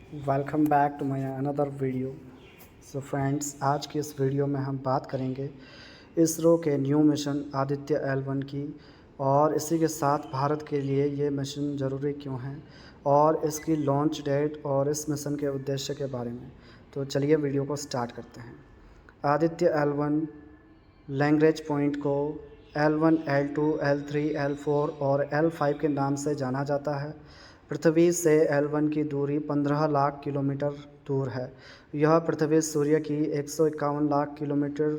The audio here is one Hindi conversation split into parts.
Welcome back to my another video. So friends, आज की इस वीडियो में हम बात करेंगे इसरो के न्यू मिशन आदित्य L1 की, और इसी के साथ भारत के लिए ये मिशन ज़रूरी क्यों है और इसकी लॉन्च डेट और इस मिशन के उद्देश्य के बारे में। तो चलिए वीडियो को स्टार्ट करते हैं। आदित्य L1 लैग्रेंज पॉइंट को L1, L2, L3, L4 और L5 के नाम से जाना जाता है। पृथ्वी से L1 की दूरी 15 लाख किलोमीटर दूर है। यह पृथ्वी सूर्य की 151 लाख किलोमीटर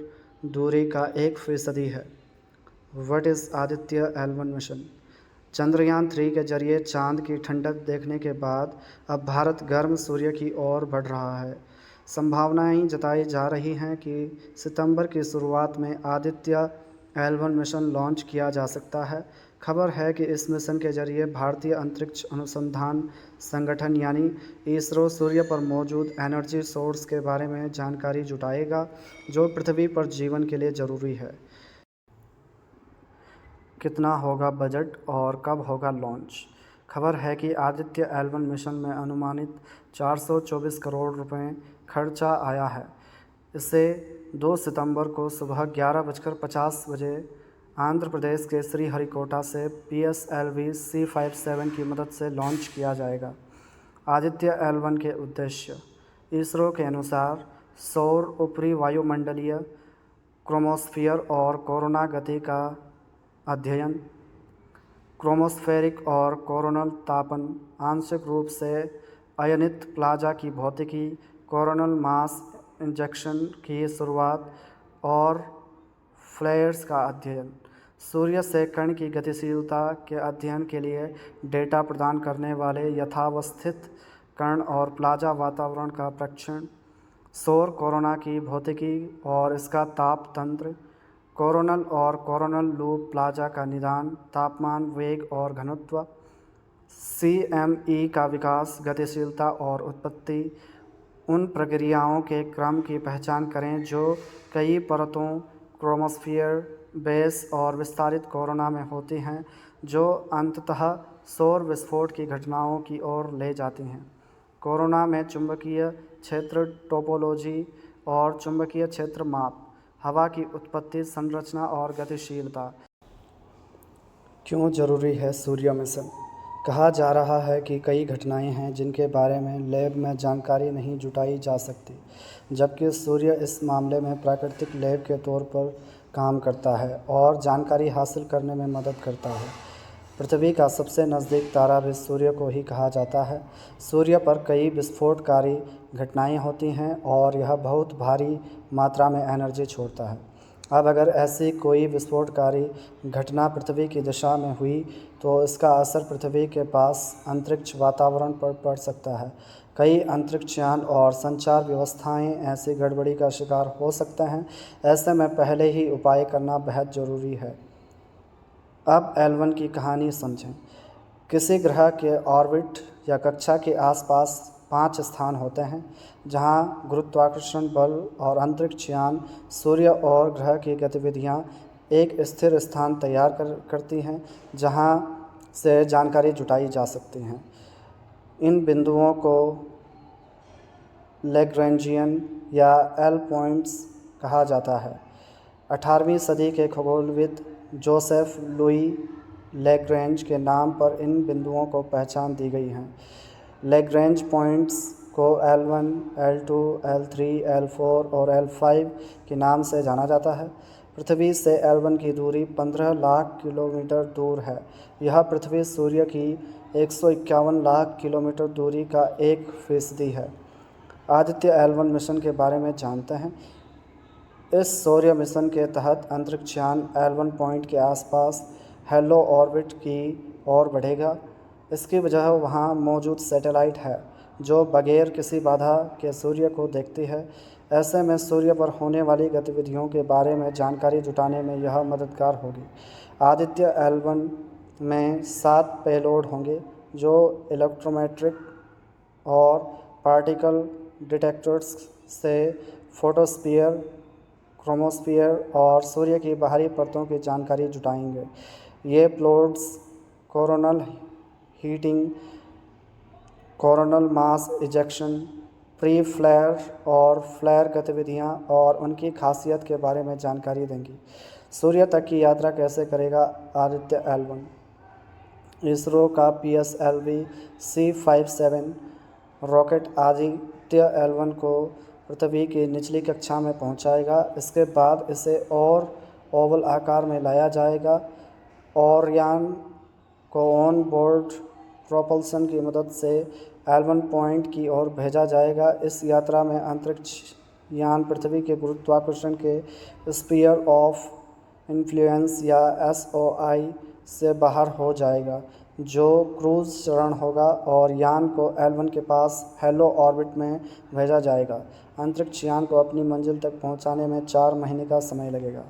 दूरी का 1% है। What is Aditya L1 mission? Chandrayaan 3 के जरिए चांद की ठंडक देखने के बाद अब भारत गर्म सूर्य की ओर बढ़ रहा है। संभावनाएं जताई जा रही हैं कि सितंबर की शुरुआत में आदित्य L1 मिशन लॉन्च किया जा सकता है। खबर है कि इस मिशन के जरिए भारतीय अंतरिक्ष अनुसंधान संगठन यानी इसरो सूर्य पर मौजूद एनर्जी सोर्स के बारे में जानकारी जुटाएगा, जो पृथ्वी पर जीवन के लिए ज़रूरी है। कितना होगा बजट और कब होगा लॉन्च? खबर है कि आदित्य L1 मिशन में अनुमानित 424 करोड़ रुपए खर्चा आया है। इसे 2 सितंबर को सुबह 11:50 बजे आंध्र प्रदेश के श्रीहरिकोटा से PSLV C57 की मदद से लॉन्च किया जाएगा। आदित्य L1 के उद्देश्य: इसरो के अनुसार सौर ऊपरी वायुमंडलीय क्रोमोस्फीयर और कोरोना गति का अध्ययन। क्रोमोस्फेरिक और कोरोनल तापन, आंशिक रूप से अयनित प्लाजा की भौतिकी, कोरोनल मास इंजेक्शन की शुरुआत और फ्लेयर्स का अध्ययन। सूर्य से कण की गतिशीलता के अध्ययन के लिए डेटा प्रदान करने वाले यथावस्थित कण और प्लाजा वातावरण का परीक्षण। सौर कोरोना की भौतिकी और इसका ताप तंत्र। कोरोनल और कोरोनल लूप प्लाजा का निदान, तापमान, वेग और घनत्व। CME का विकास, गतिशीलता और उत्पत्ति। उन प्रक्रियाओं के क्रम की पहचान करें जो कई परतों, क्रोमोस्फीयर, बेस और विस्तारित कोरोना में होती हैं, जो अंततः सौर विस्फोट की घटनाओं की ओर ले जाती हैं। कोरोना में चुंबकीय क्षेत्र टोपोलॉजी और चुंबकीय क्षेत्र माप। हवा की उत्पत्ति, संरचना और गतिशीलता। क्यों ज़रूरी है सूर्य मिशन? कहा जा रहा है कि कई घटनाएं हैं जिनके बारे में लैब में जानकारी नहीं जुटाई जा सकती, जबकि सूर्य इस मामले में प्राकृतिक लैब के तौर पर काम करता है और जानकारी हासिल करने में मदद करता है। पृथ्वी का सबसे नज़दीक तारा भी सूर्य को ही कहा जाता है। सूर्य पर कई विस्फोटकारी घटनाएं होती हैं और यह बहुत भारी मात्रा में एनर्जी छोड़ता है। अब अगर ऐसी कोई विस्फोटकारी घटना पृथ्वी की दिशा में हुई तो इसका असर पृथ्वी के पास अंतरिक्ष वातावरण पर पड़ सकता है। कई अंतरिक्षयान और संचार व्यवस्थाएं ऐसी गड़बड़ी का शिकार हो सकते हैं। ऐसे में पहले ही उपाय करना बेहद ज़रूरी है। अब L1 की कहानी समझें। किसी ग्रह के ऑर्बिट या कक्षा के आसपास 5 स्थान होते हैं जहां गुरुत्वाकर्षण बल और अंतरिक्षयान, सूर्य और ग्रह की गतिविधियां एक स्थिर स्थान तैयार करती हैं जहां से जानकारी जुटाई जा सकती हैं। इन बिंदुओं को लैग्रेंजियन या एल पॉइंट्स कहा जाता है। 18वीं सदी के खगोलविद जोसेफ लुई लैग्रेंज के नाम पर इन बिंदुओं को पहचान दी गई है। लैग्रेंज पॉइंट्स को L1, L2, L3, L4 और L5 के नाम से जाना जाता है। पृथ्वी से L1 की दूरी 15 लाख किलोमीटर दूर है। यह पृथ्वी सूर्य की 151 लाख किलोमीटर दूरी का 1% है। आदित्य L1 मिशन के बारे में जानते हैं। इस सौर्य मिशन के तहत अंतरिक्षयान L1 पॉइंट के आसपास हेलो ऑर्बिट की ओर बढ़ेगा। इसकी वजह वहां मौजूद सैटेलाइट है जो बगैर किसी बाधा के सूर्य को देखती है। ऐसे में सूर्य पर होने वाली गतिविधियों के बारे में जानकारी जुटाने में यह मददगार होगी। आदित्य L1 में 7 पेलोड होंगे जो इलेक्ट्रोमेट्रिक और पार्टिकल डिटेक्टर्स से फोटोस्फीयर, क्रोमोस्फीयर और सूर्य की बाहरी परतों की जानकारी जुटाएंगे। ये payloads coronal heating, coronal mass ejection, pre flare और फ्लेयर गतिविधियां और उनकी खासियत के बारे में जानकारी देंगी। सूर्य तक की यात्रा कैसे करेगा आदित्य L1? इसरो का PSLV C57 rocket Aditya L1 को पृथ्वी की निचली कक्षा में पहुंचाएगा। इसके बाद इसे और ओवल आकार में लाया जाएगा और यान को ऑन बोर्ड प्रोपल्शन की मदद से L1 पॉइंट की ओर भेजा जाएगा। इस यात्रा में अंतरिक्ष यान पृथ्वी के गुरुत्वाकर्षण के स्फीयर ऑफ इन्फ्लुएंस या SOI से बाहर हो जाएगा, जो क्रूज चरण होगा और यान को L1 के पास हेलो ऑर्बिट में भेजा जाएगा। अंतरिक्ष यान को अपनी मंजिल तक पहुंचाने में 4 महीने का समय लगेगा।